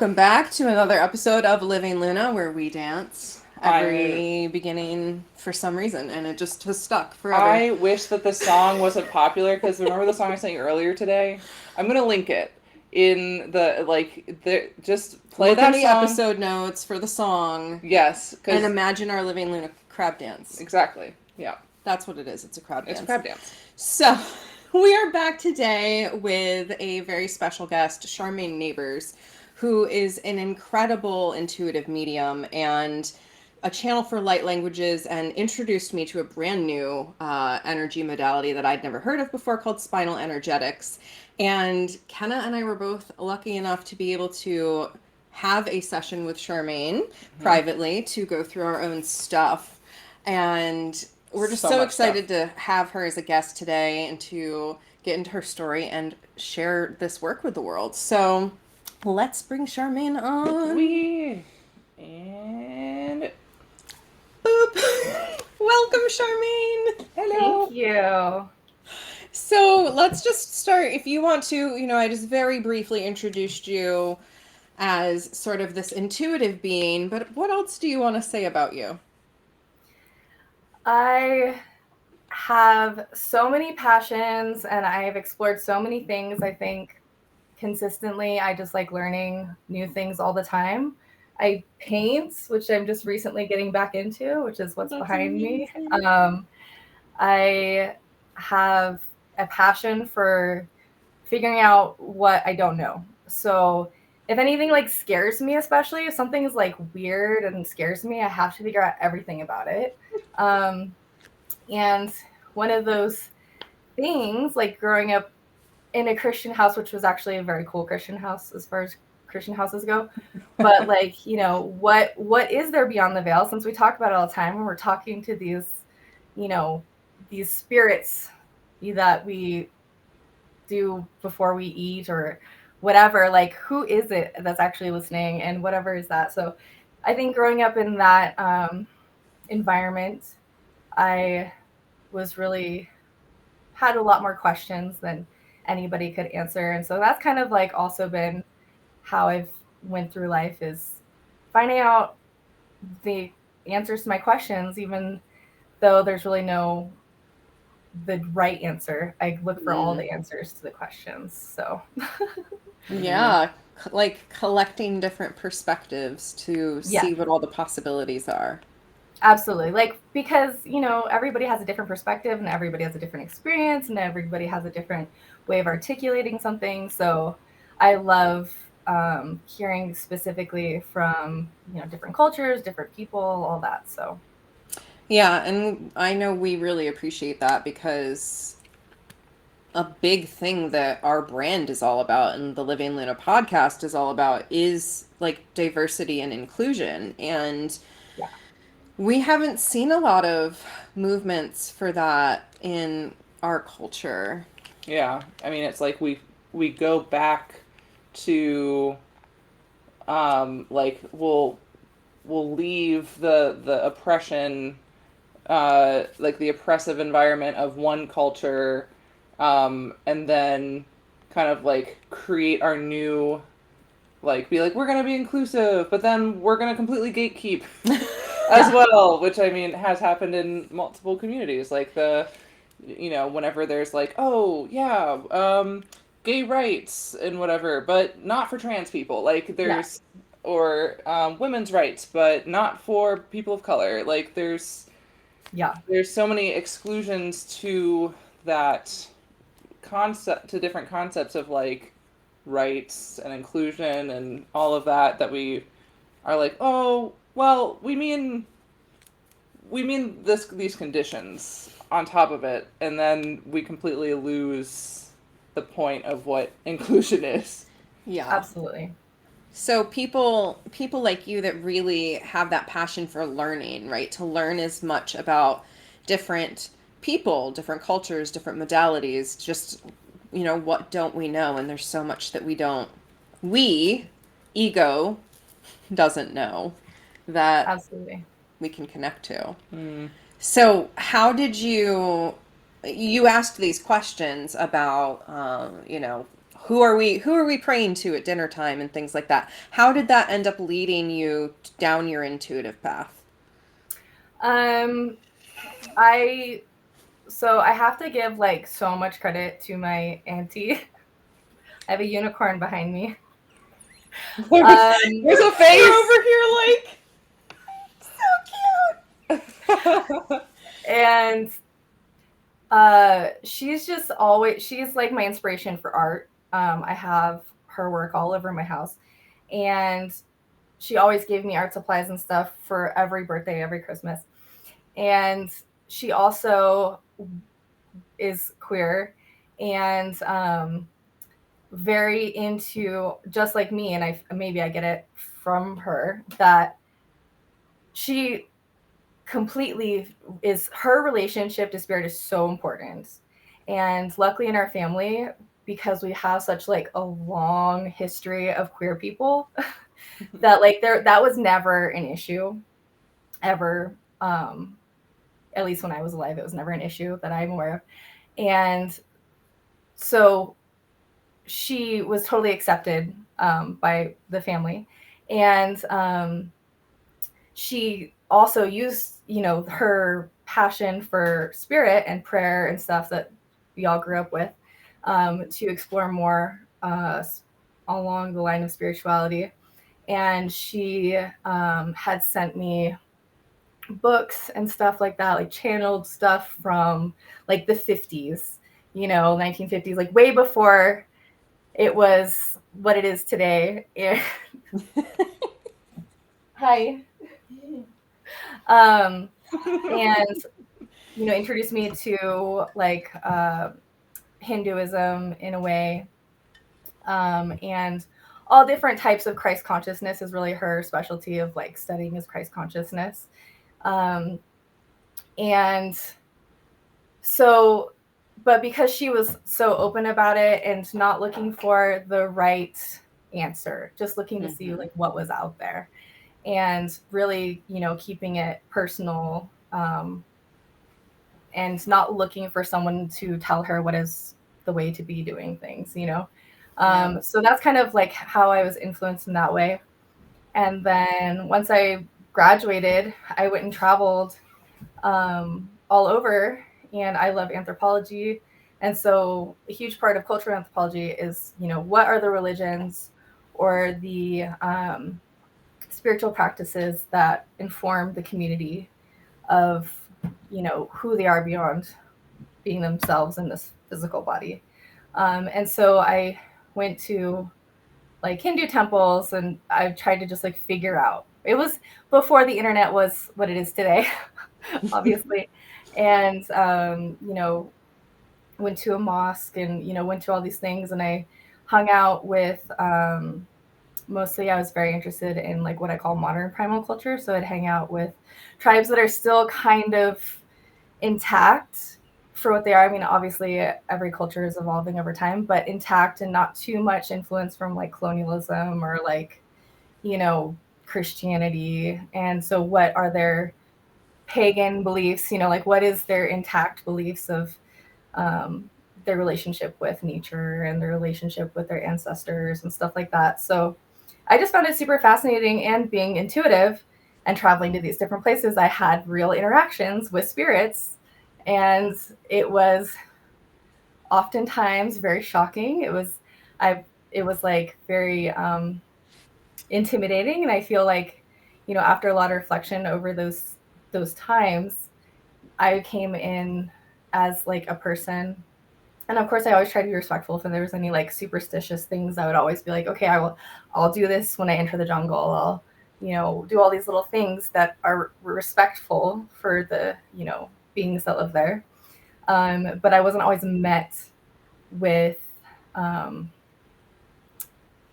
welcome back to another episode of Living Luna, where we dance every beginning for some reason, and it just has stuck forever. I wish that the song wasn't popular, because remember the song I sent you earlier today? I'm gonna link it in just play Look that in the song. episode notes for the song. Yes, and imagine our Living Luna crab dance. Exactly. Yeah. That's what it is. It's a crab dance. It's a crab dance. So, we are back today with a very special guest, Charmaine Neighbors, who is an incredible intuitive medium and a channel for light languages, and introduced me to a brand new energy modality that I'd never heard of before called Spinal energetics. And Kenna and I were both lucky enough to be able to have a session with Charmaine privately to go through our own stuff. And we're just so excited to have her as a guest today and to get into her story and share this work with the world. So let's bring Charmaine on. And boop. Welcome, Charmaine. Hello. Thank you. So let's just start. If you want to, I just very briefly introduced you as sort of this intuitive being, but what else do you want to say about you? I have so many passions and I've explored so many things. I think consistently, I just like learning new things all the time. I paint, which I'm just recently getting back into, which is what's behind me. I have a passion for figuring out what I don't know. So if anything like scares me, especially if something is like weird and scares me, I have to figure out everything about it. And one of those things, like growing up in a Christian house, which was actually a very cool Christian house as far as Christian houses go, but like, what is there beyond the veil? Since we talk about it all the time when we're talking to these, these spirits that we do before we eat or whatever, like who is it that's actually listening and whatever is that? So I think growing up in that environment, I was really had a lot more questions than anybody could answer. And so that's kind of like also been how I've went through life, is finding out the answers to my questions, even though there's really no the right answer. I look for all the answers to the questions. So yeah, like collecting different perspectives to see what all the possibilities are. Absolutely. Like, because, everybody has a different perspective and everybody has a different experience and everybody has a different way of articulating something. So I love hearing specifically from, different cultures, different people, all that. So. Yeah. And I know we really appreciate that, because a big thing that our brand is all about and the Living Luna podcast is all about is like diversity and inclusion. And we haven't seen a lot of movements for that in our culture. Yeah, I mean, it's like we go back to like we'll leave the oppression, like the oppressive environment of one culture, and then kind of like create our new, like be like, we're gonna be inclusive, but then we're gonna completely gatekeep as well, which I mean has happened in multiple communities. Like whenever there's like, oh yeah, gay rights and whatever, but not for trans people. Like there's or women's rights, but not for people of color. Like there's so many exclusions to that concept, to different concepts of like rights and inclusion and all of that we are like, oh well, we mean these conditions on top of it, and then we completely lose the point of what inclusion is. Yeah, absolutely. So people like you that really have that passion for learning, right? To learn as much about different people, different cultures, different modalities, just, what don't we know? And there's so much that ego doesn't know that absolutely we can connect to. So how did you asked these questions about, who are we praying to at dinner time and things like that. How did that end up leading you down your intuitive path? Um, I so I have to give like so much credit to my auntie. I have a unicorn behind me. There's a face over here, like So cute. And she's just always, she's like my inspiration for art. I have her work all over my house, and she always gave me art supplies and stuff for every birthday, every Christmas. And she also is queer, and very into, just like me, and I get it from her, that she completely is, her relationship to spirit is so important. And luckily in our family, because we have such like a long history of queer people, that like that was never an issue ever. At least when I was alive, it was never an issue that I'm aware of. And so she was totally accepted by the family. And she also used, her passion for spirit and prayer and stuff that we all grew up with, to explore more along the line of spirituality. And she had sent me books and stuff like that, like channeled stuff from like the 50s, 1950s, like way before it was what it is today. Hi. And introduced me to like Hinduism in a way, and all different types of Christ consciousness is really her specialty of like studying is Christ consciousness. And so, but because she was so open about it and not looking for the right answer, just looking to see like what was out there, and really, keeping it personal, and not looking for someone to tell her what is the way to be doing things, So that's kind of like how I was influenced in that way. And then once I graduated, I went and traveled all over, and I love anthropology. And so a huge part of cultural anthropology is, what are the religions or the spiritual practices that inform the community of, who they are beyond being themselves in this physical body. And so I went to like Hindu temples, and I tried to just like figure out. It was before the internet was what it is today, obviously. And, went to a mosque and, went to all these things, and I hung out with, mostly I was very interested in like what I call modern primal culture. So I'd hang out with tribes that are still kind of intact for what they are. I mean, obviously every culture is evolving over time, but intact and not too much influence from like colonialism or like, Christianity. And so what are their pagan beliefs, like what is their intact beliefs of their relationship with nature and their relationship with their ancestors and stuff like that. So I just found it super fascinating, and being intuitive and traveling to these different places, I had real interactions with spirits, and it was oftentimes very shocking. It was like very intimidating, and I feel like, after a lot of reflection over those times, I came in as like a person. And of course I always try to be respectful. If there was any like superstitious things, I would always be like, okay, I'll do this when I enter the jungle. I'll, do all these little things that are respectful for the, beings that live there. But I wasn't always met with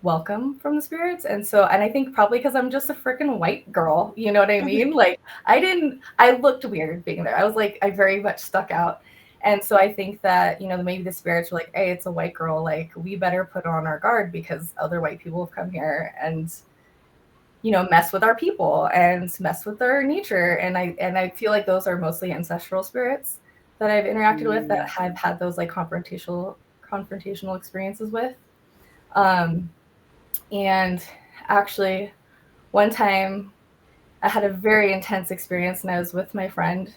welcome from the spirits. And I think probably because I'm just a freaking white girl, you know what I mean? Like I looked weird being there. I was like, I very much stuck out. And so I think that, maybe the spirits were like, hey, it's a white girl. Like, we better put on our guard because other white people have come here and, mess with our people and mess with their nature. And I feel like those are mostly ancestral spirits that I've interacted with, that have had those like confrontational experiences with. And actually, one time I had a very intense experience, and I was with my friend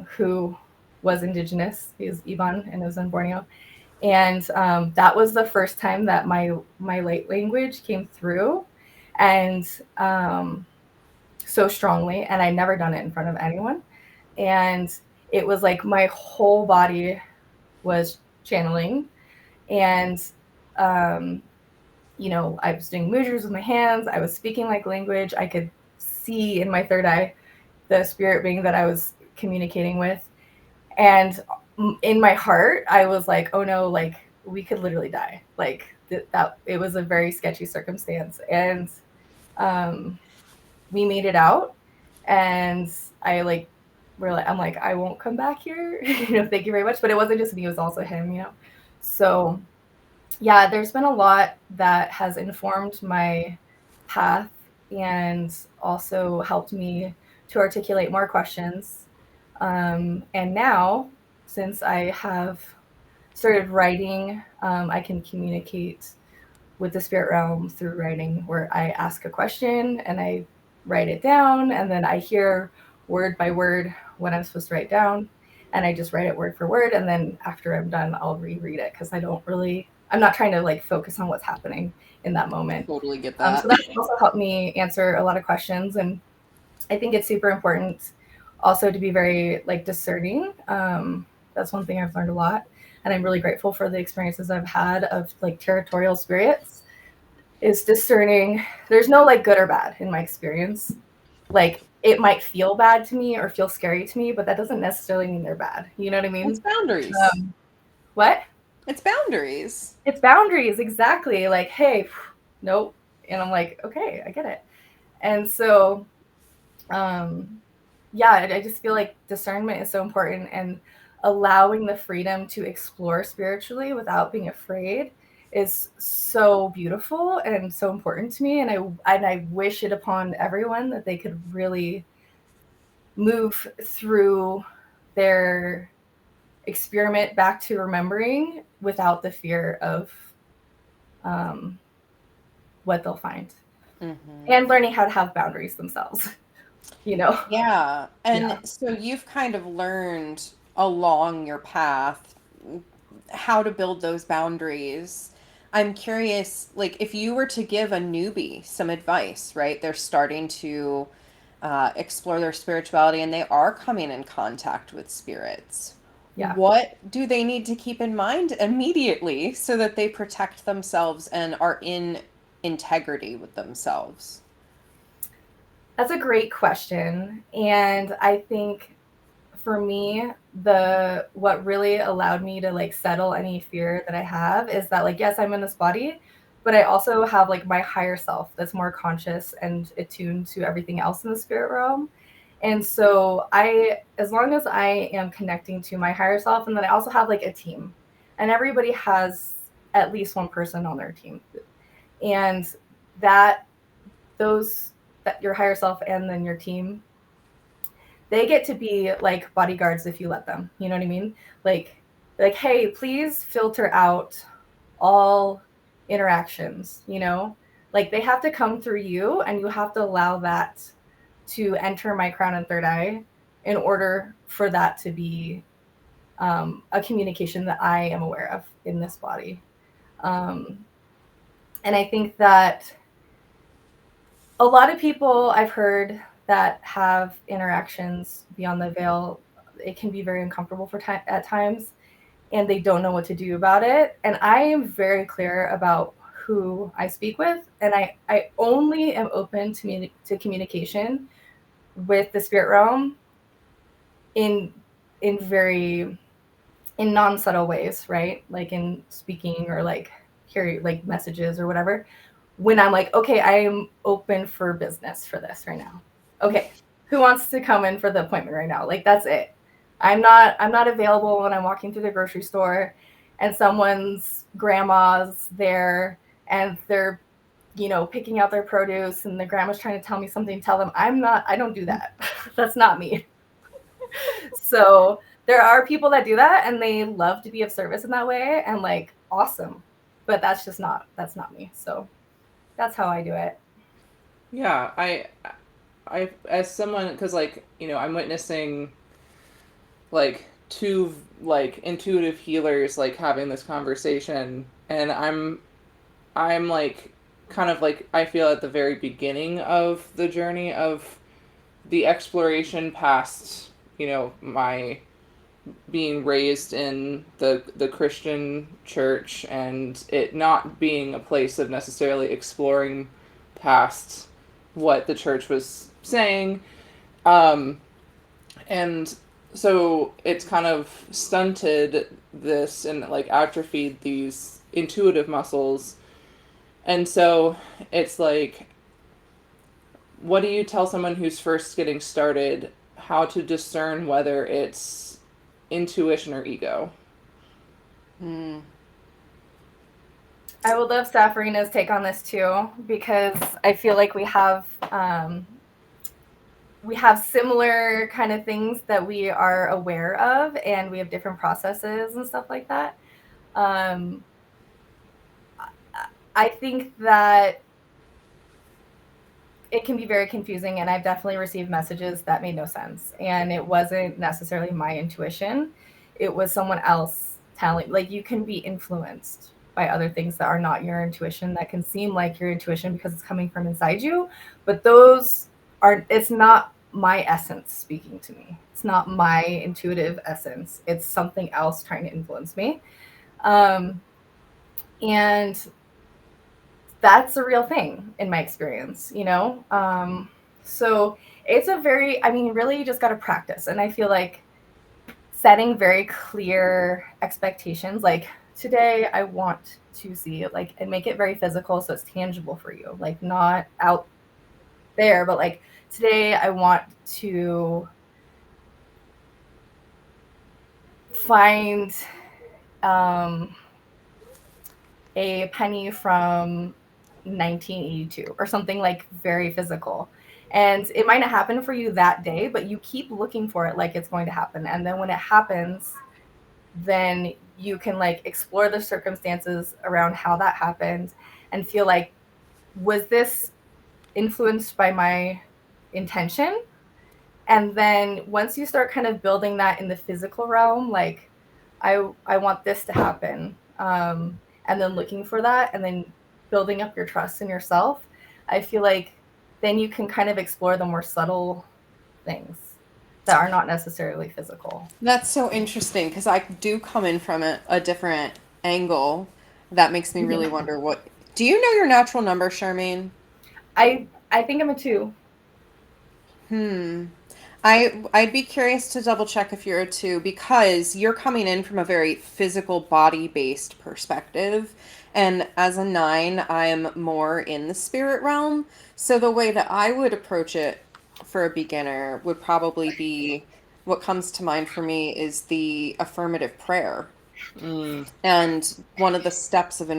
who was Indigenous. He was Iban, and it was in Borneo. And that was the first time that my light language came through, and so strongly. And I never done it in front of anyone. And it was like my whole body was channeling, and um, I was doing mudras with my hands. I was speaking like language. I could see in my third eye the spirit being that I was communicating with. And in my heart, I was like, oh no, like we could literally die. Like that it was a very sketchy circumstance. And we made it out. And I'm like, I won't come back here. Thank you very much. But it wasn't just me, it was also him. So yeah, there's been a lot that has informed my path and also helped me to articulate more questions. And now, since I have started writing, I can communicate with the spirit realm through writing, where I ask a question and I write it down, and then I hear word by word what I'm supposed to write down, and I just write it word for word. And then after I'm done, I'll reread it because I'm not trying to like focus on what's happening in that moment. Totally get that. So that also helped me answer a lot of questions. And I think it's super important also to be very like discerning. That's one thing I've learned a lot. And I'm really grateful for the experiences I've had of like territorial spirits, is discerning. There's no like good or bad in my experience. Like it might feel bad to me or feel scary to me, but that doesn't necessarily mean they're bad. You know what I mean? It's boundaries. What? It's boundaries. It's boundaries, exactly. Like, hey, nope. And I'm like, okay, I get it. And so, yeah, I just feel like discernment is so important, and allowing the freedom to explore spiritually without being afraid is so beautiful and so important to me. And I wish it upon everyone that they could really move through their experiment back to remembering without the fear of what they'll find, and learning how to have boundaries themselves. Yeah. And Yeah. so you've kind of learned along your path how to build those boundaries. I'm curious, like, if you were to give a newbie some advice, right? They're starting to explore their spirituality and they are coming in contact with spirits. Yeah. What do they need to keep in mind immediately so that they protect themselves and are in integrity with themselves? That's a great question. And I think for me, what really allowed me to like settle any fear that I have is that, like, yes, I'm in this body, but I also have like my higher self that's more conscious and attuned to everything else in the spirit realm. And so as long as I am connecting to my higher self, and then I also have like a team, and everybody has at least one person on their team. And that those that your higher self and then your team, they get to be like bodyguards if you let them. You know what I mean? Like, hey, please filter out all interactions. Like they have to come through you, and you have to allow that to enter my crown and third eye in order for that to be a communication that I am aware of in this body. And I think that a lot of people I've heard that have interactions beyond the veil, it can be very uncomfortable at times, and they don't know what to do about it. And I am very clear about who I speak with, and I only am open to communication with the spirit realm in very in non-subtle ways, right? Like in speaking or like hearing like messages or whatever. When I'm like, okay, I am open for business for this right now. Okay, who wants to come in for the appointment right now? Like that's it. I'm not available when I'm walking through the grocery store and someone's grandma's there and they're picking out their produce, and the grandma's trying to tell me something. Tell them I don't do that. That's not me. So there are people that do that, and they love to be of service in that way, and like awesome. but that's not me. So that's how I do it. Yeah, I as someone, because like, I'm witnessing like two like intuitive healers like having this conversation, and I'm like kind of like, I feel at the very beginning of the journey of the exploration past, my being raised in the Christian church, and it not being a place of necessarily exploring past what the church was saying. And so it's kind of stunted this and like atrophied these intuitive muscles. And so it's like, what do you tell someone who's first getting started how to discern whether it's intuition or ego? I would love Safarina's take on this too, because I feel like we have similar kind of things that we are aware of, and we have different processes and stuff like that. Um, I think that it can be very confusing, and I've definitely received messages that made no sense, and it wasn't necessarily my intuition. It was someone else telling, like, you can be influenced by other things that are not your intuition, that can seem like your intuition because it's coming from inside you, but it's not my essence speaking to me. It's not my intuitive essence. It's something else trying to influence me. And that's a real thing in my experience, so it's really, you just got to practice. And I feel like setting very clear expectations, like, today I want to see, like, and make it very physical so it's tangible for you, like, not out there, but like, today I want to find a penny from 1982 or something, like, very physical. And it might not happen for you that day, but you keep looking for it like it's going to happen. And then when it happens, then you can, like, explore the circumstances around how that happened and feel like, was this influenced by my intention? And then once you start kind of building that in the physical realm, like, I want this to happen, and then looking for that, and then building up your trust in yourself, I feel like then you can kind of explore the more subtle things that are not necessarily physical. That's so interesting because I do come in from a different angle. That makes me really wonder what. Do you know your natural number, Charmaine? I think I'm a 2. I'd be curious to double check if you're a 2 because you're coming in from a very physical body based perspective. And as a 9, I'm more in the spirit realm. So the way that I would approach it for a beginner would probably be what comes to mind for me is the affirmative prayer. And one of the steps of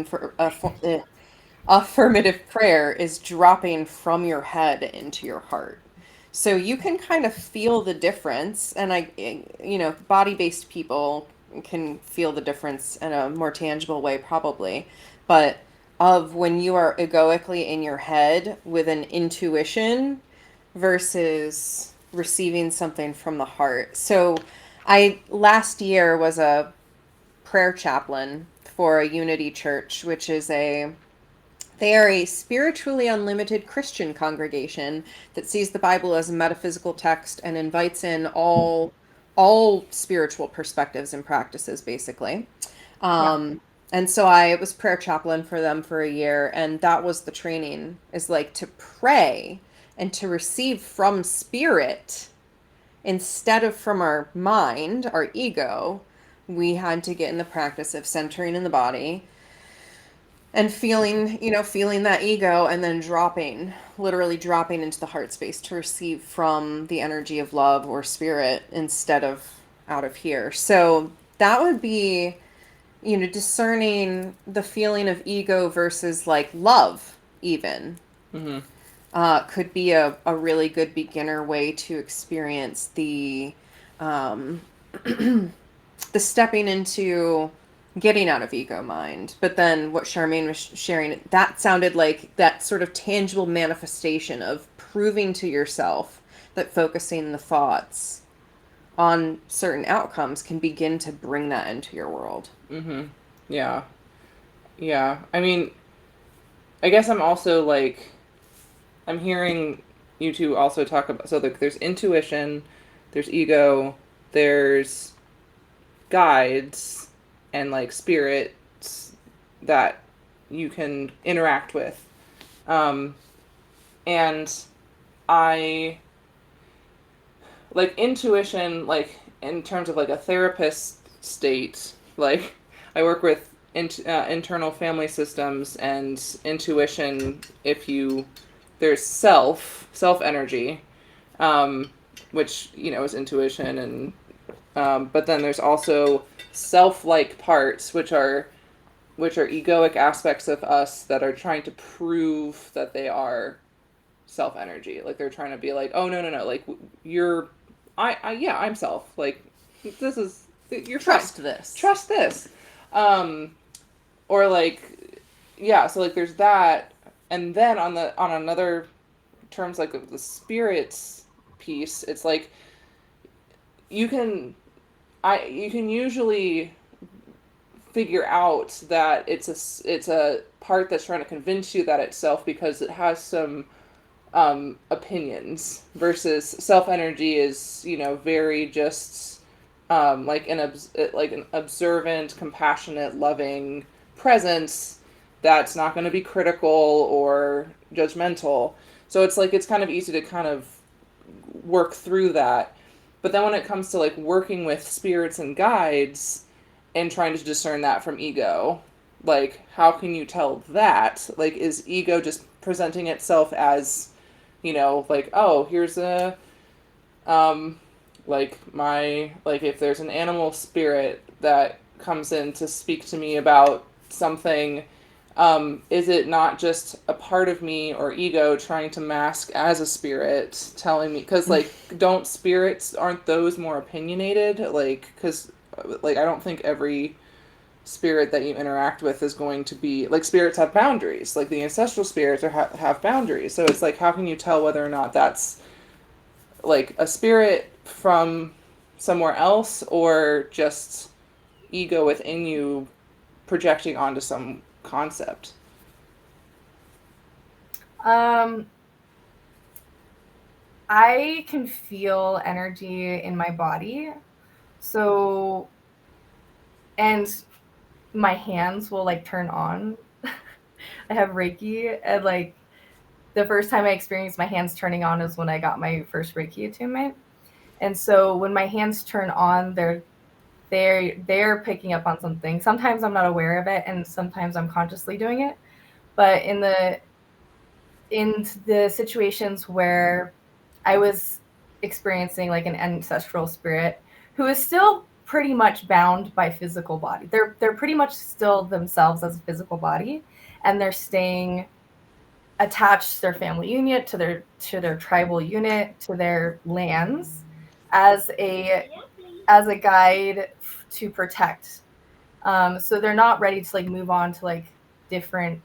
affirmative prayer is dropping from your head into your heart. So you can kind of feel the difference. And body-based people can feel the difference in a more tangible way, probably. But of when you are egoically in your head with an intuition versus receiving something from the heart. So I last year was a prayer chaplain for a Unity Church, which is they are a spiritually unlimited Christian congregation that sees the Bible as a metaphysical text and invites in all spiritual perspectives and practices, basically. Yeah. And so I was prayer chaplain for them for a year, and that was the training, is like to pray and to receive from spirit instead of from our mind, our ego. We had to get in the practice of centering in the body and feeling that ego and then literally dropping into the heart space to receive from the energy of love or spirit instead of out of here. So that would be, discerning the feeling of ego versus like love even. Could be a really good beginner way to experience the stepping into getting out of ego mind. But then what Charmaine was sharing, that sounded like that sort of tangible manifestation of proving to yourself that focusing the thoughts on certain outcomes can begin to bring that into your world. Mm-hmm. Yeah. Yeah. I mean, I guess I'm also like, I'm hearing you two also talk about, so like there's intuition, there's ego, there's guides, and like spirits that you can interact with. Um, and I like intuition, like in terms of like a therapist state, like I work with internal family systems and intuition. If you there's self energy, um, which is intuition, and but then there's also self-like parts, which are egoic aspects of us that are trying to prove that they are self energy. Like they're trying to be like, oh no, like you're, yeah, I'm self. Like this is you're Trust fine. this. Trust this, um, or like yeah. So like there's that, and then on another terms like the spirits piece, it's like you can you can usually figure out that it's a part that's trying to convince you that it's self because it has some opinions versus self energy is very just like an observant, compassionate, loving presence that's not going to be critical or judgmental. So it's like it's kind of easy to kind of work through that. But then when it comes to like working with spirits and guides and trying to discern that from ego, like how can you tell that? Like is ego just presenting itself as like, oh, here's a, like my, like if there's an animal spirit that comes in to speak to me about something, is it not just a part of me or ego trying to mask as a spirit telling me, because like, don't spirits, aren't those more opinionated? Like, because like, I don't think every spirit that you interact with is going to be like spirits have boundaries, like the ancestral spirits have boundaries, so it's like how can you tell whether or not that's like a spirit from somewhere else or just ego within you projecting onto some concept? I can feel energy in my body. So, and my hands will like turn on. I have Reiki, and like the first time I experienced my hands turning on is when I got my first Reiki attunement. And so when my hands turn on, they're picking up on something. Sometimes I'm not aware of it, and sometimes I'm consciously doing it. But in the situations where I was experiencing like an ancestral spirit who is still pretty much bound by physical body. They're pretty much still themselves as a physical body, and they're staying attached to their family unit, to their tribal unit, to their lands as a guide to protect. So they're not ready to like move on to like different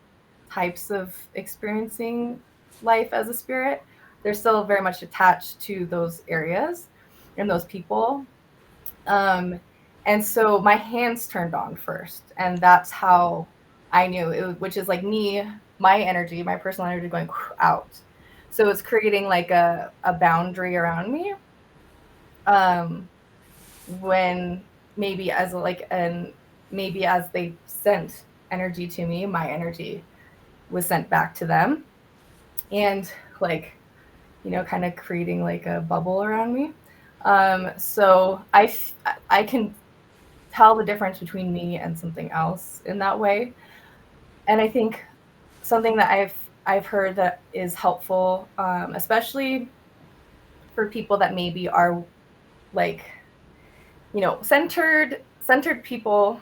types of experiencing life as a spirit. They're still very much attached to those areas and those people. Um, and so my hands turned on first, and that's how I knew it, which is like me, my energy, my personal energy going out. So it's creating like a boundary around me. Um, when maybe as like and maybe as they sent energy to me, my energy was sent back to them, and like kind of creating like a bubble around me. So I can tell the difference between me and something else in that way. And I think something that I've heard that is helpful, especially for people that maybe are like centered people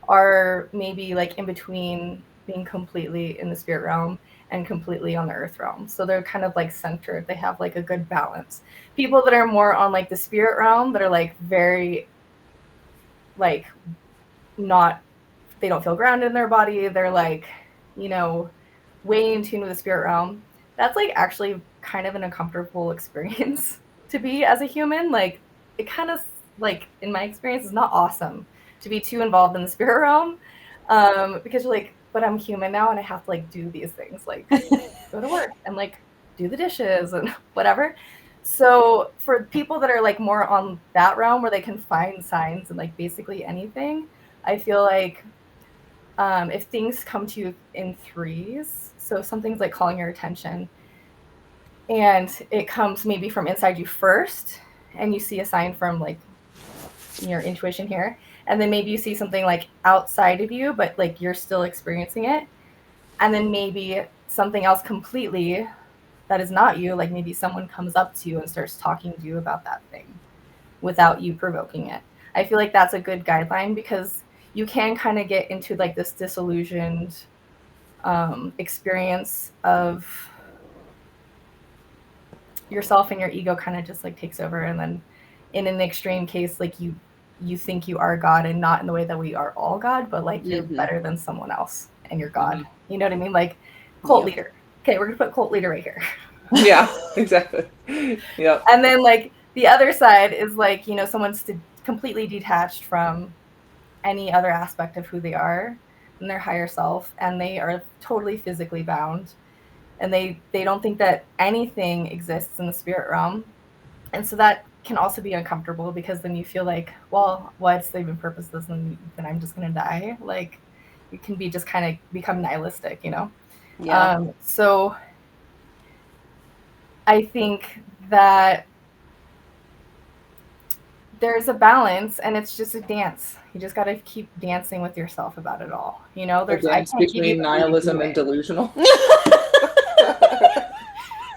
are maybe like in between being completely in the spirit realm and completely on the earth realm. So they're kind of like centered. They have like a good balance. People that are more on like the spirit realm that are like very like they don't feel grounded in their body. They're like, you know, way in tune with the spirit realm. That's like actually kind of an uncomfortable experience to be as a human. Like, it kind of, like, in my experience, is not awesome to be too involved in the spirit realm, because you're like, but I'm human now and I have to like do these things, like go to work and like do the dishes and whatever. So for people that are like more on that realm where they can find signs in like basically anything, I feel like, if things come to you in threes, so something's like calling your attention and it comes maybe from inside you first, and you see a sign from like your intuition here, and then maybe you see something like outside of you, but like you're still experiencing it, and then maybe something else completely that is not you, like maybe someone comes up to you and starts talking to you about that thing without you provoking it. I feel like that's a good guideline because you can kind of get into like this disillusioned experience of yourself, and your ego kind of just like takes over, and then in an extreme case, like you think you are God, and not in the way that we are all God, but like you're Mm-hmm. better than someone else and you're God. Mhm. You know what I mean? Like cult Yep. leader. Okay, we're gonna put cult leader right here. Yeah, exactly. Yep. And then like the other side is like, you know, someone's completely detached from any other aspect of who they are and their higher self, and they are totally physically bound, and they don't think that anything exists in the spirit realm. And so that can also be uncomfortable because then you feel like, well, what's the even purpose of this? And then I'm just gonna die. Like, you can be just kind of become nihilistic, you know. Yeah. So I think that there's a balance, and it's just a dance. You just got to keep dancing with yourself about it all. You know, A I dance can't give you between the way to nihilism do and it. delusional.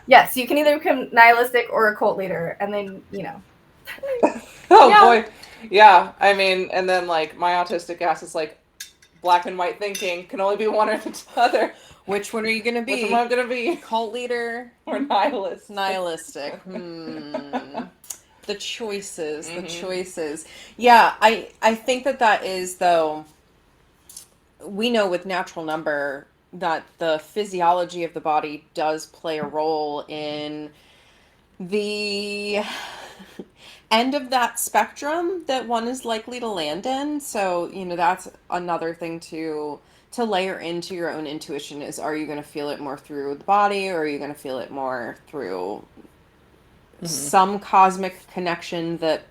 Yes, you can either become nihilistic or a cult leader, and then, you know. Oh Yeah. boy. Yeah, I mean, and then like my autistic ass is like black and white thinking can only be one or the other. Which one are you gonna Which be? one am I gonna be? Cult leader Or nihilist? nihilistic. The choices, the Mhm. choices. Yeah, I think that is, though, we know with natural number that the physiology of the body does play a role in the end of that spectrum that one is likely to land in. So, that's another thing to layer into your own intuition is, are you going to feel it more through the body, or are you going to feel it more through some cosmic connection that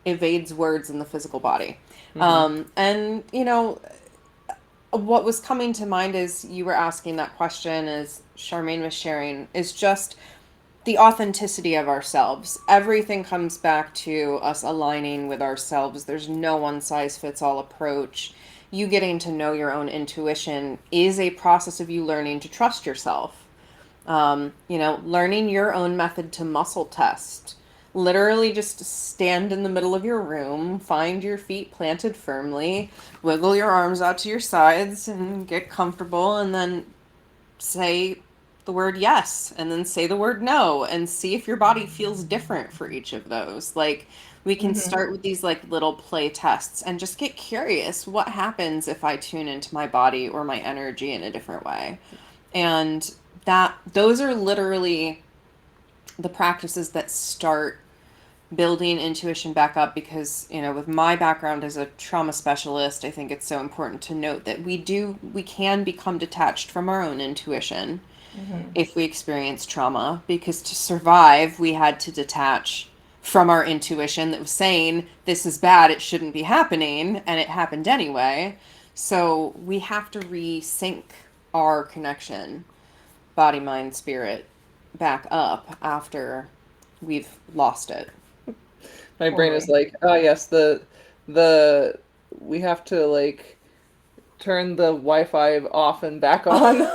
evades words in the physical body? And what was coming to mind as you were asking that question, as Charmaine was sharing, is just the authenticity of ourselves. Everything comes back to us aligning with ourselves. There's no one size fits all approach. You getting to know your own intuition is a process of you learning to trust yourself. Learning your own method to muscle test. Literally just stand in the middle of your room, find your feet planted firmly, wiggle your arms out to your sides and get comfortable, and then say the word yes, and then say the word no, and see if your body feels different for each of those. Like, we can Mm-hmm. start with these like little play tests and just get curious. What happens if I tune into my body or my energy in a different way? And those are literally the practices that start building intuition back up, because with my background as a trauma specialist, I think it's so important to note that we can become detached from our own intuition Mm-hmm. if we experience trauma, because to survive we had to detach from our intuition that was saying this is bad, it shouldn't be happening, and it happened anyway. So we have to resync our connection, body, mind, spirit, back up after we've lost it. My brain is Totally. like, oh yes, the we have to like turn the Wi-Fi off and back on.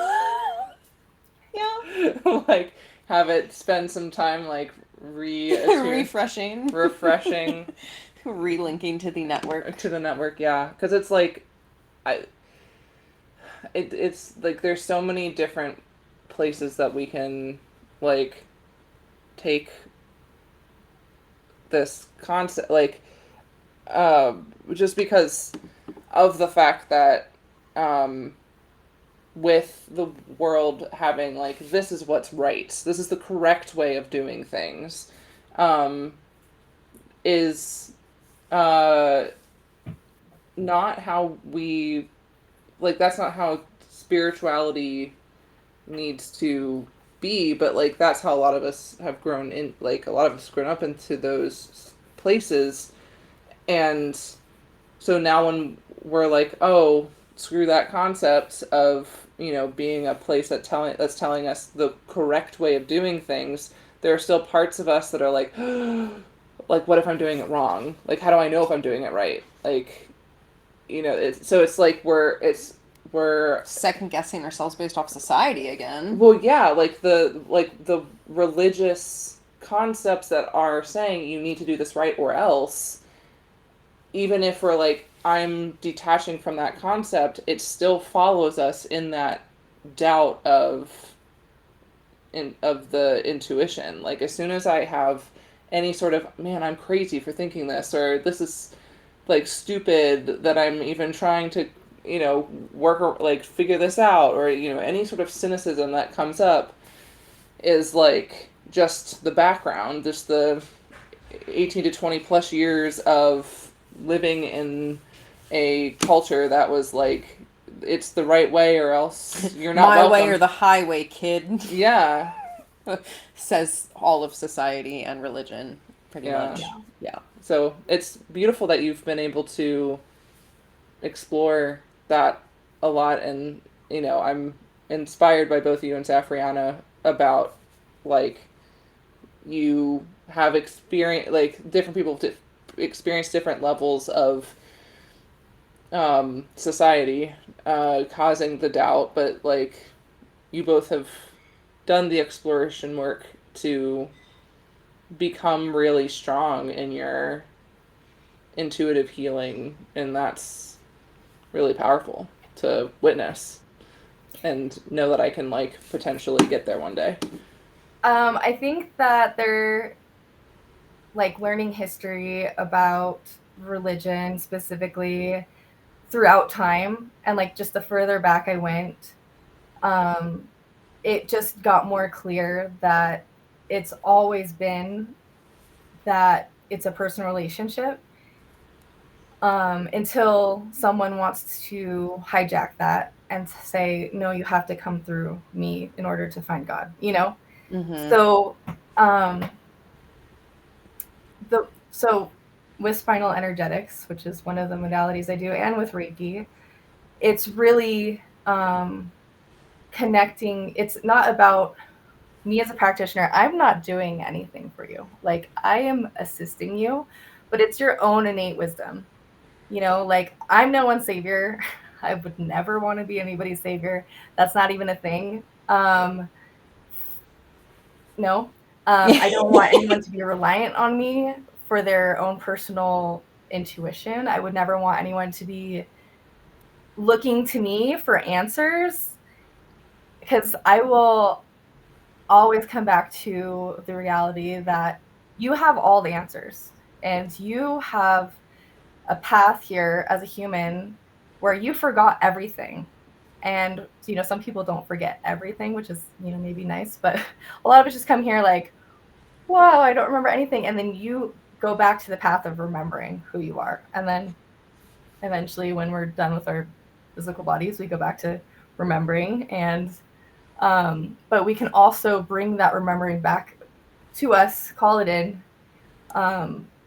Yeah. Like have it spend some time like Refreshing. refreshing Relinking to the network. to the network. Yeah, because it's like I it's like there's so many different places that we can like take this concept, like just because of the fact that with the world having like, this is what's right, this is the correct way of doing things, is not how we, like, that's not how spirituality needs to be, but like that's how a lot of us have grown in, like a lot of us grown up into those places. And so now when we're like, oh, screw that concept of, you know, being a place that's telling us the correct way of doing things, there are still parts of us that are like, like, what if I'm doing it wrong? Like, how do I know if I'm doing it right? Like, you know, so it's like we're second guessing ourselves based off society again. well, yeah, like the religious concepts that are saying you need to do this right or else, even if we're like, I'm detaching from that concept, it still follows us in that doubt of the intuition. Like, as soon as I have any sort of, man, I'm crazy for thinking this, or this is like stupid that I'm even trying to, you know, work or like figure this out, or, you know, any sort of cynicism that comes up is like just the background, just the 18 to 20 plus years of living in a culture that was like, it's the right way or else you're not My welcome. way or the highway, kid. Yeah. Says all of society and religion, pretty Yeah. much. Yeah. So it's beautiful that you've been able to explore that a lot, and, you know, I'm inspired by both you and Safriana about, like, you have experience, like, different people experience different levels of society causing the doubt, but like you both have done the exploration work to become really strong in your intuitive healing, and that's really powerful to witness and know that I can like potentially get there one day. I think that they're like learning history about religion specifically throughout time, and like just the further back I went, it just got more clear that it's always been that it's a personal relationship, until someone wants to hijack that and say, no, you have to come through me in order to find God, you know? Mm-hmm. So, so with spinal energetics, which is one of the modalities I do, and with Reiki, it's really connecting. It's not about me as a practitioner. I'm not doing anything for you. Like, I am assisting you, but it's your own innate wisdom. You know, like, I'm no one's savior. I would never want to be anybody's savior. That's not even a thing. No. I don't want anyone to be reliant on me for their own personal intuition. I would never want anyone to be looking to me for answers, because I will always come back to the reality that you have all the answers, and you have a path here as a human where you forgot everything. And, you know, some people don't forget everything, which is, you know, maybe nice, but a lot of us just come here like, whoa, I don't remember anything. And then you go back to the path of remembering who you are. And then eventually, when we're done with our physical bodies, we go back to remembering. And, but we can also bring that remembering back to us, call it in,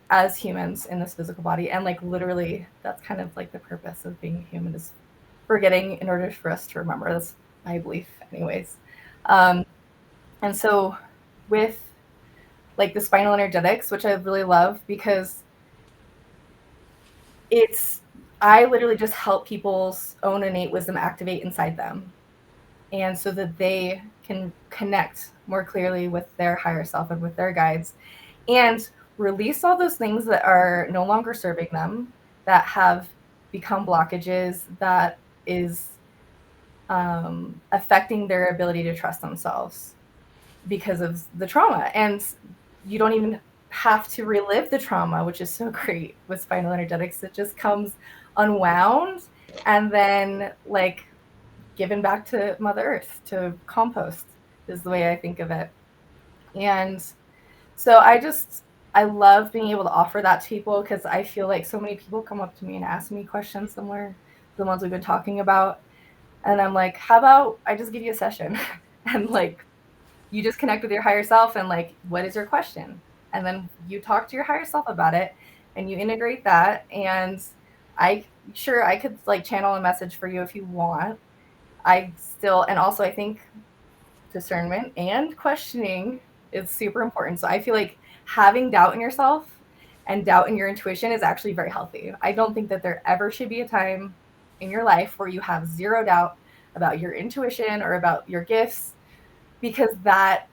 as humans in this physical body. And like, literally, that's kind of like the purpose of being a human, is forgetting in order for us to remember. That's my belief anyways. And so with like the spinal energetics, which I really love, because I literally just help people's own innate wisdom activate inside them, and so that they can connect more clearly with their higher self and with their guides, and release all those things that are no longer serving them, that have become blockages, that is affecting their ability to trust themselves because of the trauma. And you don't even have to relive the trauma, which is so great with spinal energetics. It just comes unwound and then like given back to Mother Earth to compost is the way I think of it. And so I love being able to offer that to people because I feel like so many people come up to me and ask me questions similar to the ones we've been talking about. And I'm like, how about I just give you a session and like you just connect with your higher self and like, what is your question? And then you talk to your higher self about it and you integrate that. And I could like channel a message for you if you want. And also I think discernment and questioning is super important. So I feel like having doubt in yourself and doubt in your intuition is actually very healthy. I don't think that there ever should be a time in your life where you have zero doubt about your intuition or about your gifts, because that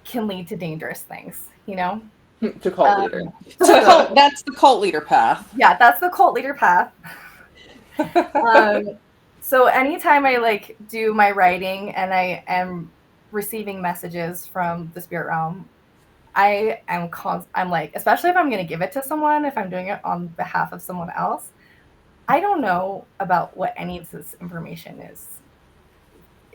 can lead to dangerous things, you know? To cult leader. That's the cult leader path. Yeah, that's the cult leader path. So anytime I like do my writing and I am receiving messages from the spirit realm, I'm like, especially if I'm going to give it to someone, if I'm doing it on behalf of someone else, I don't know about what any of this information is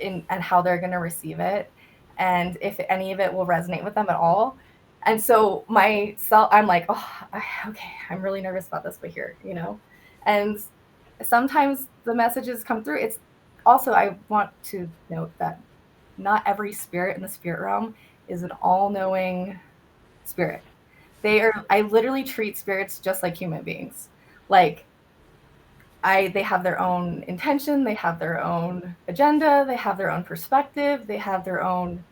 and how they're going to receive it and if any of it will resonate with them at all. And so I'm like, okay, I'm really nervous about this, but here, you know. And sometimes the messages come through. It's also, I want to note that not every spirit in the spirit realm is an all-knowing spirit. I literally treat spirits just like human beings. Like they have their own intention, they have their own agenda, they have their own perspective, they have their own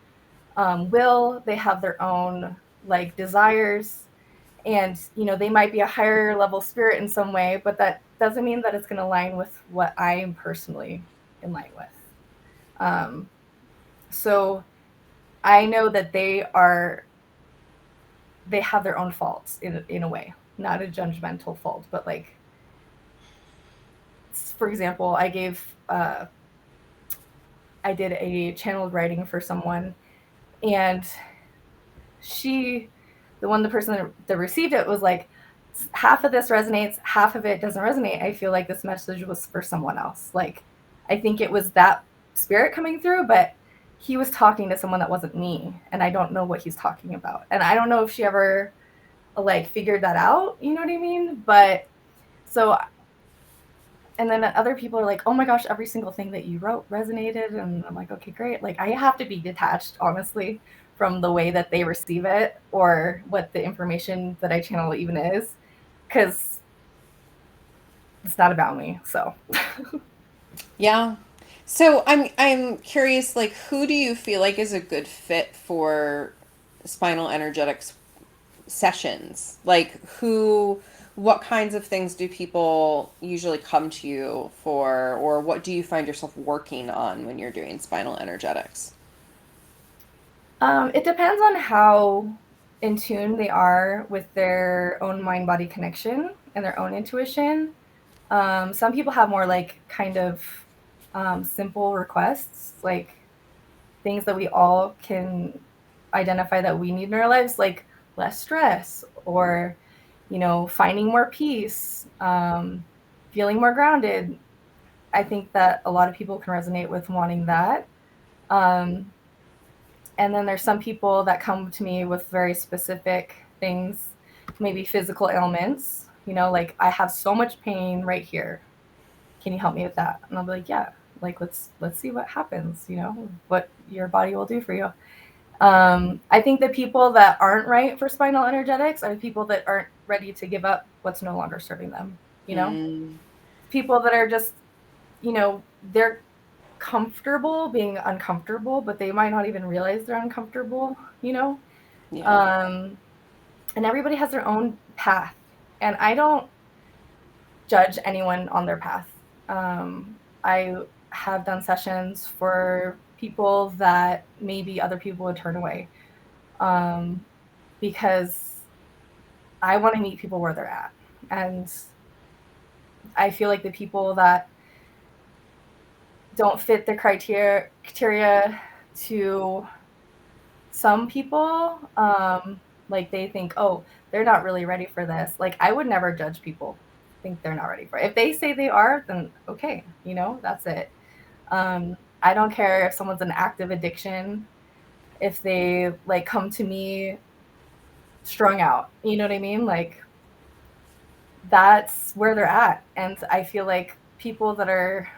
will, they have their own like desires. And you know, they might be a higher level spirit in some way, but that doesn't mean that it's going to align with what I am personally in line with. So I know that they have their own faults in a way, not a judgmental fault, but like, for example, I did a channeled writing for someone, and the person that received it was like, half of this resonates, half of it doesn't resonate. I feel like this message was for someone else. Like, I think it was that spirit coming through, but he was talking to someone that wasn't me, and I don't know what he's talking about. And I don't know if she ever like figured that out, you know what I mean? But so, and then other people are like, oh my gosh, every single thing that you wrote resonated. And I'm like, okay, great. Like, I have to be detached, honestly, from the way that they receive it or what the information that I channel even is, because it's not about me. So Yeah. So I'm curious, like, who do you feel like is a good fit for spinal energetics sessions? Like, what kinds of things do people usually come to you for, or what do you find yourself working on when you're doing spinal energetics? it depends on how in tune they are with their own mind-body connection and their own intuition. Some people have more like kind of simple requests, like things that we all can identify that we need in our lives, like less stress or, you know, finding more peace, feeling more grounded. I think that a lot of people can resonate with wanting that. Um, and then there's some people that come to me with very specific things, maybe physical ailments, you know, like I have so much pain right here. Can you help me with that? And I'll be like, yeah, like let's see what happens, you know, what your body will do for you. I think the people that aren't right for spinal energetics are the people that aren't ready to give up what's no longer serving them, you know? Mm, People that are just, you know, they're comfortable being uncomfortable, but they might not even realize they're uncomfortable, you know? yeah. Um, and everybody has their own path. And I don't judge anyone on their path. I have done sessions for people that maybe other people would turn away, um, because I want to meet people where they're at. And I feel like the people that don't fit the criteria to some people, like they think, oh, they're not really ready for this. Like, I would never judge people think they're not ready for it. If they say they are, then okay, you know, that's it. I don't care if someone's an active addiction, if they like come to me strung out, you know what I mean? Like that's where they're at. And I feel like people that are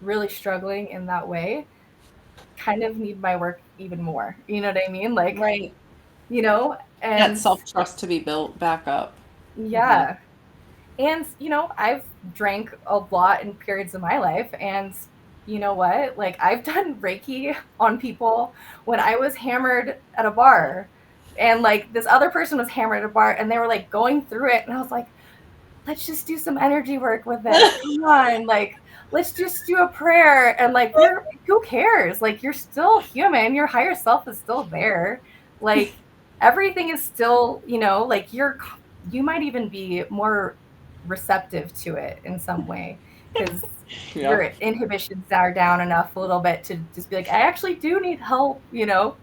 really struggling in that way kind of need my work even more. You know what I mean? Like, Right. you know, That and self-trust to be built back up. yeah. And, you know, I've drank a lot in periods of my life. And you know what? Like, I've done Reiki on people when I was hammered at a bar. And, like, this other person was hammered at a bar and they were, like, going through it. And I was like, let's just do some energy work with this. Come on. Like, let's just do a prayer. And, like, who cares? Like, you're still human. Your higher self is still there. Like, everything is still, you know, like, you might even be more receptive to it in some way because Yeah. your inhibitions are down enough a little bit to just be like, I actually do need help, you know?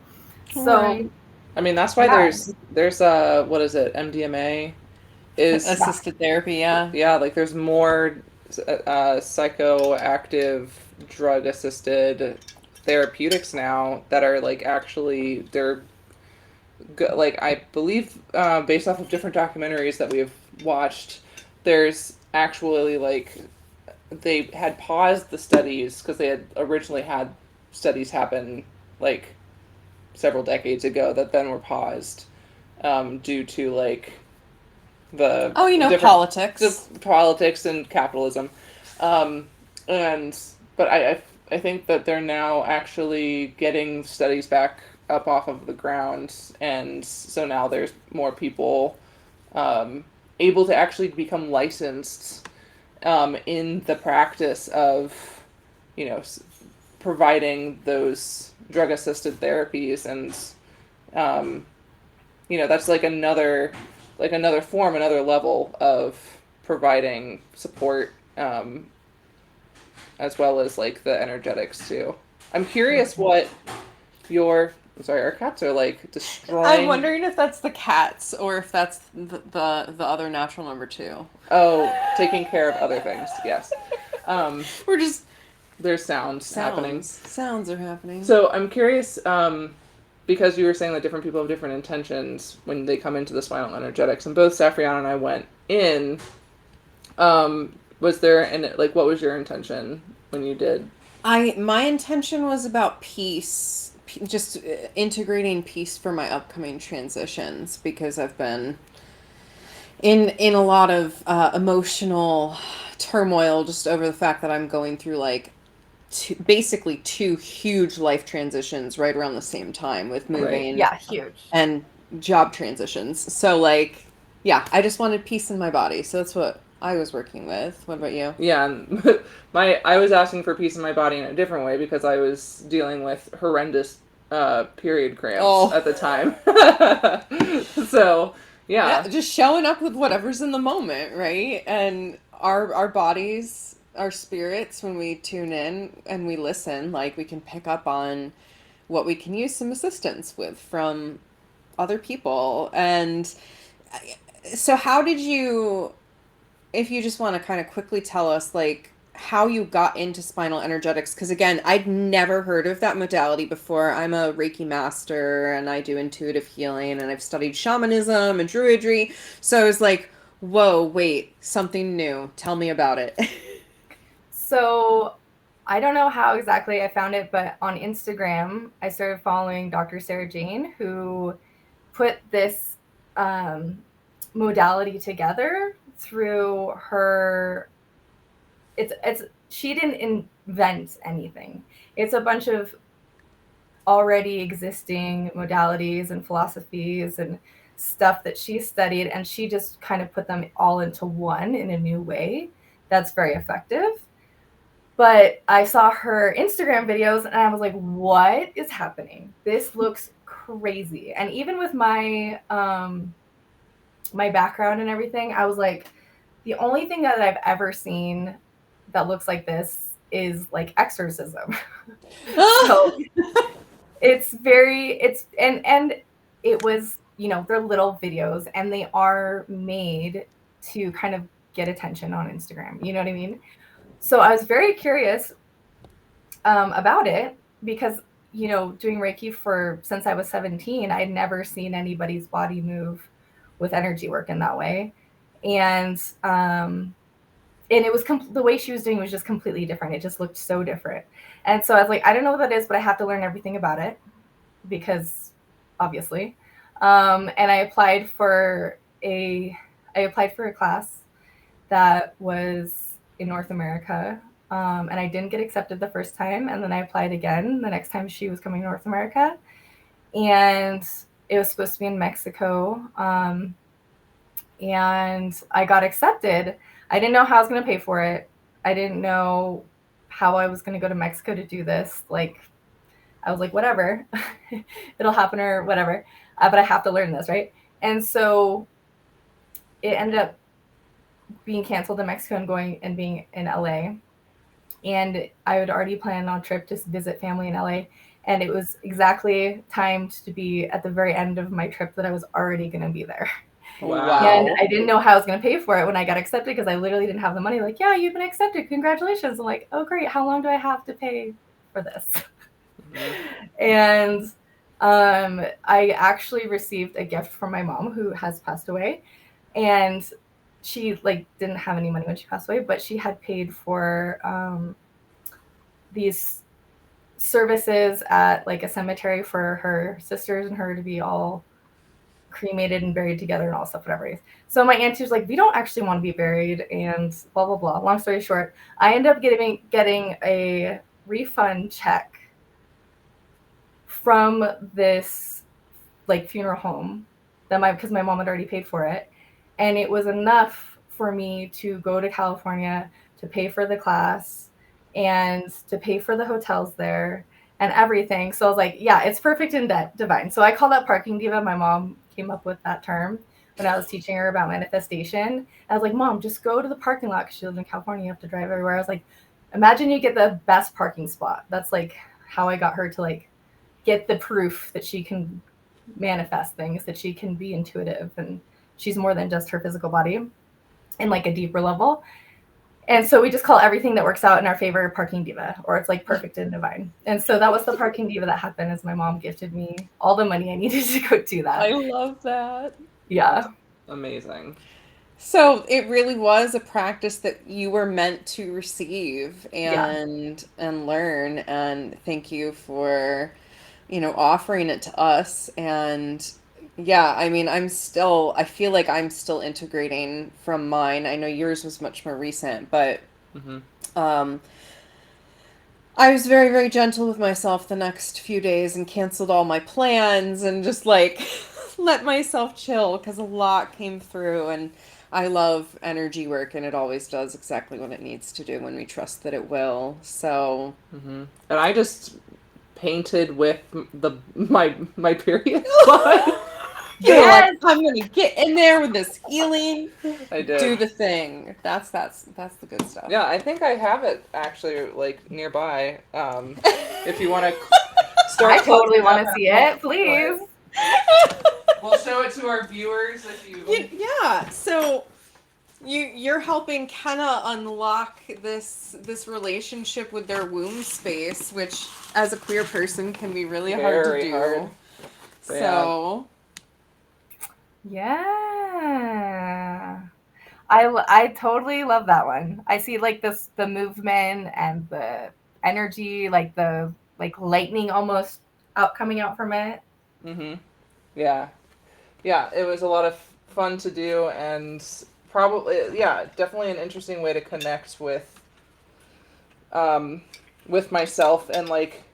So, Right. I mean, that's why yeah. there's what is it, MDMA is Assisted therapy, yeah. yeah, like there's more psychoactive drug assisted therapeutics now that are like actually they're like I believe based off of different documentaries that we've watched, there's actually like they had paused the studies because they had originally had studies happen like several decades ago that then were paused due to like the politics and capitalism, and but I think that they're now actually getting studies back up off of the ground, and so now there's more people able to actually become licensed in the practice of, you know, providing those drug assisted therapies, and you know, that's like another form, another level of providing support, as well as like the energetics too. I'm curious what I'm sorry, our cats are like destroying. I'm wondering if that's the cats or if that's the other natural number 2. Oh, taking care of other things. Yes. We're just There's sounds happening. Sounds are happening. So I'm curious, because you were saying that different people have different intentions when they come into the spinal energetics, and both Safriana and I went in. Was there what was your intention when you did? My intention was about peace, just integrating peace for my upcoming transitions, because I've been in a lot of emotional turmoil just over the fact that I'm going through like basically 2 huge life transitions right around the same time with moving, yeah, huge, and job transitions. So like, yeah, I just wanted peace in my body. So that's what I was working with. What about you? Yeah, and I was asking for peace in my body in a different way because I was dealing with horrendous period cramps at the time. So yeah, just showing up with whatever's in the moment, right? And our bodies, our spirits, when we tune in and we listen, like we can pick up on what we can use some assistance with from other people. And so how did you, if you just want to kind of quickly tell us like how you got into spinal energetics, because again, I'd never heard of that modality before. I'm a Reiki master and I do intuitive healing and I've studied shamanism and druidry. So I was like, whoa, wait, something new. Tell me about it. So I don't know how exactly I found it, but on Instagram, I started following Dr. Sarah Jane, who put this modality together through her. It's she didn't invent anything. It's a bunch of already existing modalities and philosophies and stuff that she studied, and she just kind of put them all into one in a new way that's very effective. But I saw her Instagram videos and I was like, what is happening? This looks crazy. And even with my my background and everything, I was like, the only thing that I've ever seen that looks like this is like exorcism. So and it was, you know, they're little videos and they are made to kind of get attention on Instagram. You know what I mean? So I was very curious about it because, you know, doing Reiki for since I was 17, I'd never seen anybody's body move with energy work in that way. And it was the way she was doing was just completely different. It just looked so different. And so I was like, I don't know what that is, but I have to learn everything about it because obviously. And I applied for a class that was in North America. And I didn't get accepted the first time. And then I applied again the next time she was coming to North America. And it was supposed to be in Mexico. And I got accepted. I didn't know how I was going to pay for it. I didn't know how I was going to go to Mexico to do this. Like, I was like, whatever, it'll happen or whatever. But I have to learn this, right? And so it ended up being canceled in Mexico and going and being in LA. And I had already planned on a trip to visit family in LA. And it was exactly timed to be at the very end of my trip that I was already going to be there. Wow. And I didn't know how I was going to pay for it when I got accepted because I literally didn't have the money. Like, yeah, you've been accepted. Congratulations. I'm like, oh, great. How long do I have to pay for this? And I actually received a gift from my mom who has passed away. And she like didn't have any money when she passed away, but she had paid for these services at like a cemetery for her sisters and her to be all cremated and buried together and all stuff, whatever. So my auntie was like, we don't actually want to be buried and blah, blah, blah. Long story short, I ended up getting a refund check from this like funeral home because my mom had already paid for it. And it was enough for me to go to California to pay for the class and to pay for the hotels there and everything. So I was like, yeah, it's perfect and divine. So I call that parking diva. My mom came up with that term when I was teaching her about manifestation. I was like, Mom, just go to the parking lot because she lives in California. You have to drive everywhere. I was like, imagine you get the best parking spot. That's like how I got her to like get the proof that she can manifest things, that she can be intuitive and she's more than just her physical body in like a deeper level. And so we just call everything that works out in our favor parking diva, or it's like perfect and divine. And so that was the parking diva that happened as my mom gifted me all the money I needed to go do that. I love that. Yeah. Amazing. So it really was a practice that you were meant to receive and learn. And thank you for, offering it to us. And yeah, I mean, I feel like I'm still integrating from mine. I know yours was much more recent, but I was very, very gentle with myself the next few days and canceled all my plans and just like let myself chill because a lot came through. And I love energy work, and it always does exactly what it needs to do when we trust that it will. So, and I just painted with my period blood. You're like, I'm gonna get in there with this healing. I did. Do the thing. That's the good stuff. Yeah, I think I have it actually like nearby. If you want to start. I totally want to see it, please. We'll show it to our viewers if you. Yeah. So you're helping Kenna unlock this relationship with their womb space, which as a queer person can be really hard to do. Hard. So. Yeah. I totally love that one. I see like the movement and the energy, like the lightning almost coming out from it. Yeah. It was a lot of fun to do, and probably definitely an interesting way to connect with myself and like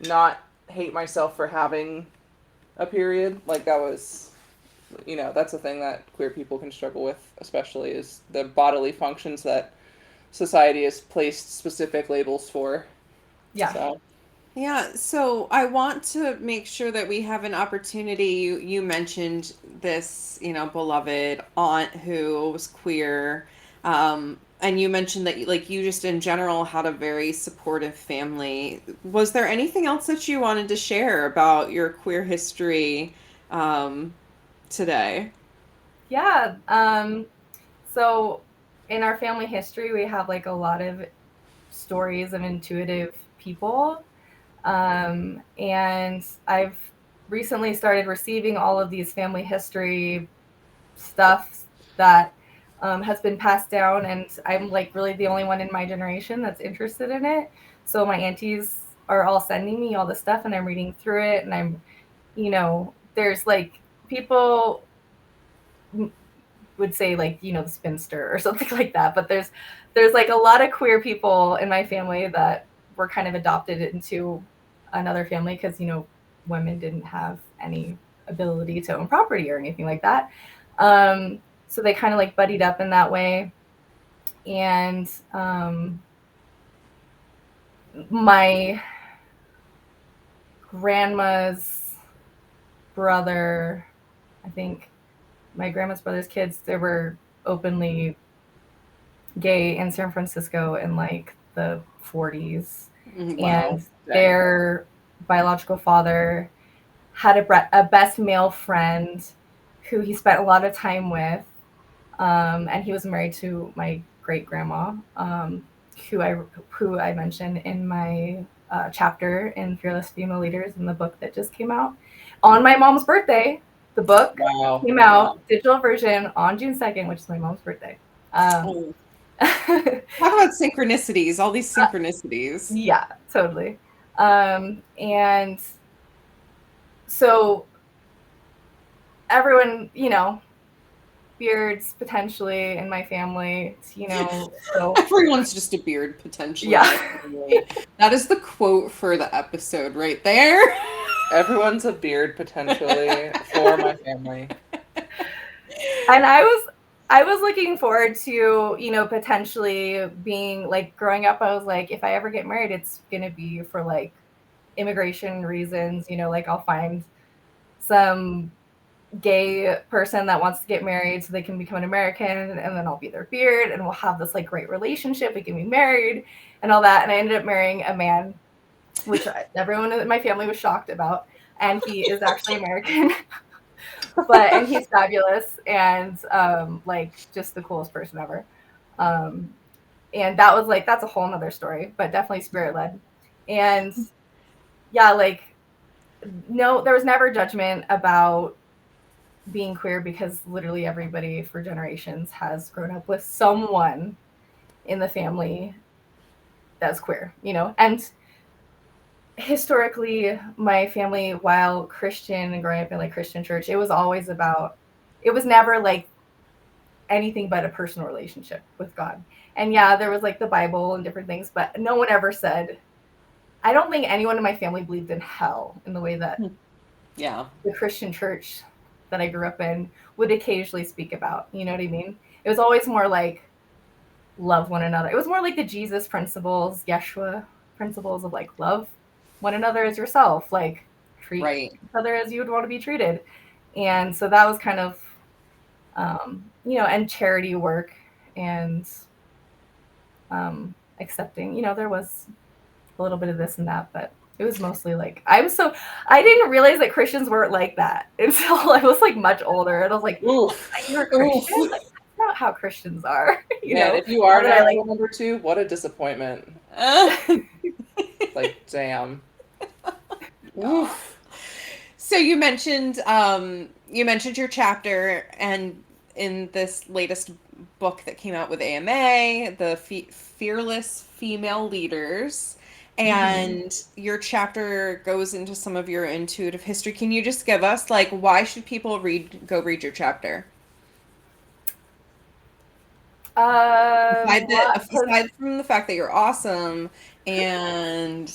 not hate myself for having a period. Like that was. That's a thing that queer people can struggle with, especially is the bodily functions that society has placed specific labels for. Yeah. So I want to make sure that we have an opportunity. You mentioned this, beloved aunt who was queer. And you mentioned that you just in general had a very supportive family. Was there anything else that you wanted to share about your queer history today? Yeah. So in our family history, we have like a lot of stories of intuitive people. And I've recently started receiving all of these family history stuff that has been passed down, and I'm like really the only one in my generation that's interested in it. So my aunties are all sending me all this stuff, and I'm reading through it, and I'm, there's like people would say like the spinster or something like that, but there's like a lot of queer people in my family that were kind of adopted into another family because women didn't have any ability to own property or anything like that. So they kind of like buddied up in that way. And my grandma's brother, I think my grandma's brother's kids, they were openly gay in San Francisco in like the 40s. Wow. And their biological father had a best male friend who he spent a lot of time with. And he was married to my great grandma, who I mentioned in my chapter in Fearless Female Leaders in the book that just came out on my mom's birthday. The book came out, digital version, on June 2nd, which is my mom's birthday. Talk about synchronicities, all these synchronicities. Yeah, totally. And so everyone, beards potentially in my family, so Everyone's just a beard potentially. Yeah. That is the quote for the episode right there. Everyone's a beard potentially for my family. And I was looking forward to, potentially being like growing up. I was like, if I ever get married, it's going to be for like immigration reasons, like I'll find some gay person that wants to get married so they can become an American, and then I'll be their beard and we'll have this like great relationship. We can be married and all that. And I ended up marrying a man, which everyone in my family was shocked about. And he is actually American. And he's fabulous and like just the coolest person ever. And that was like, that's a whole nother story, but definitely spirit led. And yeah, like, no, there was never judgment about being queer because literally everybody for generations has grown up with someone in the family that's queer, and historically my family, while Christian and growing up in like Christian church, it was never like anything but a personal relationship with God. And yeah, there was like the Bible and different things, but no one ever said, I don't think anyone in my family believed in hell in the way that the Christian church that I grew up in would occasionally speak about. You know what I mean? It was always more like love one another. It was more like the Jesus principles, Yeshua principles of like love one another as yourself, like treat each other as you would want to be treated. And so that was kind of, and charity work and accepting, there was a little bit of this and that, but it was mostly like, I didn't realize that Christians weren't like that until I was like much older. And I was like, you're a Christian? Like, that's not how Christians are. If you are not like number two, what a disappointment. Like, damn. Oof. So you mentioned your chapter, and in this latest book that came out with AMA, the Fearless Female Leaders, and your chapter goes into some of your intuitive history. Can you just give us like, why should people go read your chapter? Aside from the fact that you're awesome and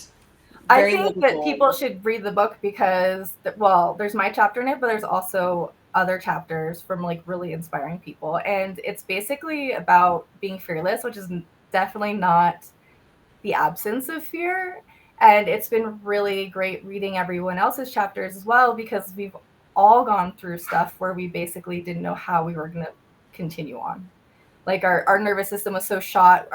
I think that people should read the book because, well, there's my chapter in it, but there's also other chapters from like really inspiring people. And it's basically about being fearless, which is definitely not the absence of fear. And it's been really great reading everyone else's chapters as well, because we've all gone through stuff where we basically didn't know how we were going to continue on. Like our nervous system was so shot,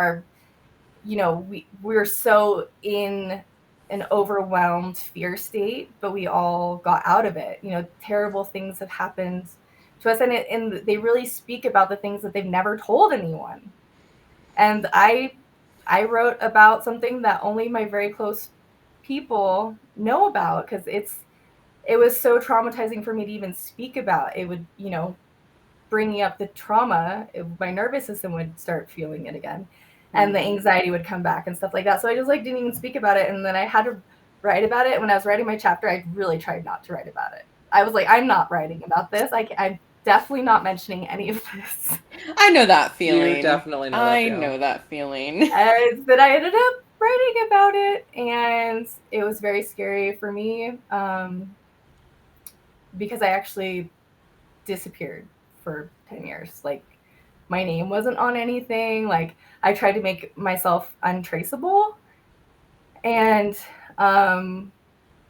we were so in an overwhelmed fear state, but we all got out of it. Terrible things have happened to us, and they really speak about the things that they've never told anyone. And I wrote about something that only my very close people know about, because it was so traumatizing for me to even speak about. It would, bringing up the trauma, my nervous system would start feeling it again, and the anxiety would come back and stuff like that. So I just like didn't even speak about it, and then I had to write about it. When I was writing my chapter, I really tried not to write about it. I was like, I'm not writing about this. I'm definitely not mentioning any of this. I know that feeling. You definitely know that feeling. I know that feeling. But I ended up writing about it, and it was very scary for me, because I actually disappeared for 10 years. Like, my name wasn't on anything. Like, I tried to make myself untraceable, and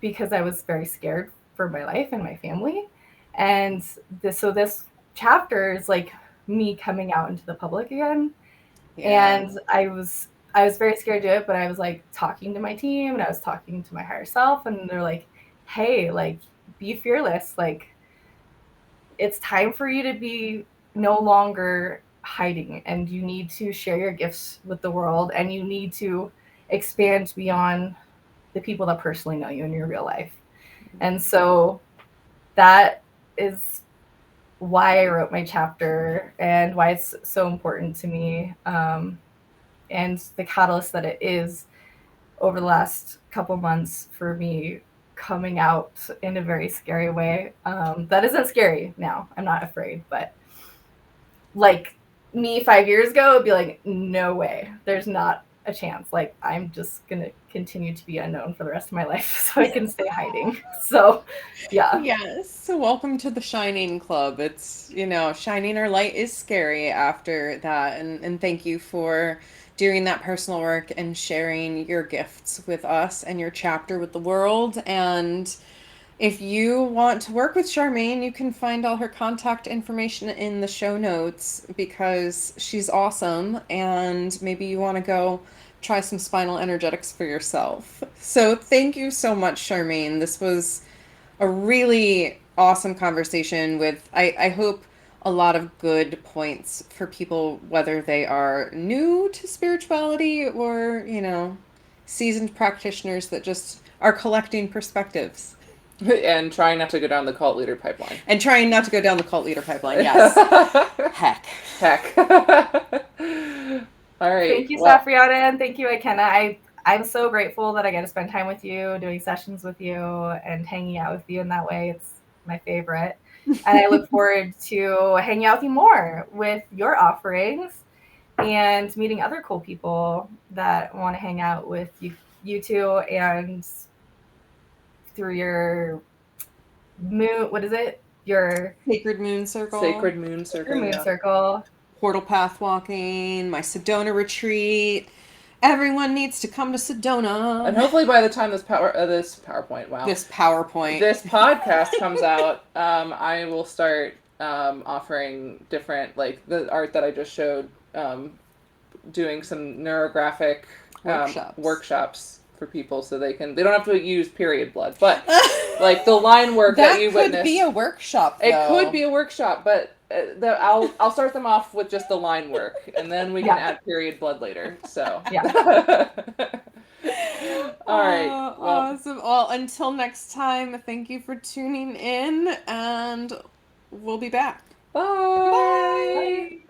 because I was very scared for my life and my family. And this chapter is like me coming out into the public again. Yeah. And I was very scared to do it, but I was like talking to my team, and I was talking to my higher self, and they're like, hey, like, be fearless. Like, it's time for you to be no longer hiding, and you need to share your gifts with the world, and you need to expand beyond the people that personally know you in your real life. And so that is why I wrote my chapter, and why it's so important to me, and the catalyst that it is over the last couple months for me coming out in a very scary way. That isn't scary now. I'm not afraid, but like me 5 years ago, it'd be like, no way. There's not a chance. Like, I'm just gonna continue to be unknown for the rest of my life so I can stay hiding. So yeah. Yes. Welcome to the Shining Club. It's, shining our light is scary after that. And thank you for doing that personal work and sharing your gifts with us and your chapter with the world. And if you want to work with Charmaine, you can find all her contact information in the show notes, because she's awesome, and maybe you want to go try some spinal energetics for yourself. So thank you so much, Charmaine. This was a really awesome conversation with, I hope, a lot of good points for people, whether they are new to spirituality or, seasoned practitioners that just are collecting perspectives. And trying not to go down the cult leader pipeline. Yes. Heck. All right. Thank you, Safriana, and thank you, Ikenna. I'm so grateful that I get to spend time with you, doing sessions with you, and hanging out with you in that way. It's my favorite. And I look forward to hanging out with you more with your offerings, and meeting other cool people that want to hang out with you two, and through your moon, what is it? Your Sacred Moon Circle. Sacred Moon Circle. Your moon circle. Portal Path Walking, my Sedona retreat. Everyone needs to come to Sedona. And hopefully by the time this PowerPoint, this podcast comes out, I will start offering different, like the art that I just showed, doing some neurographic workshops for people, so they don't have to use period blood, but like the line work that you witnessed. That could be a workshop, though. It could be a workshop, but I'll start them off with just the line work, and then we can add period blood later. So yeah. All right. Awesome. Well, until next time, thank you for tuning in, and we'll be back. Bye. Bye.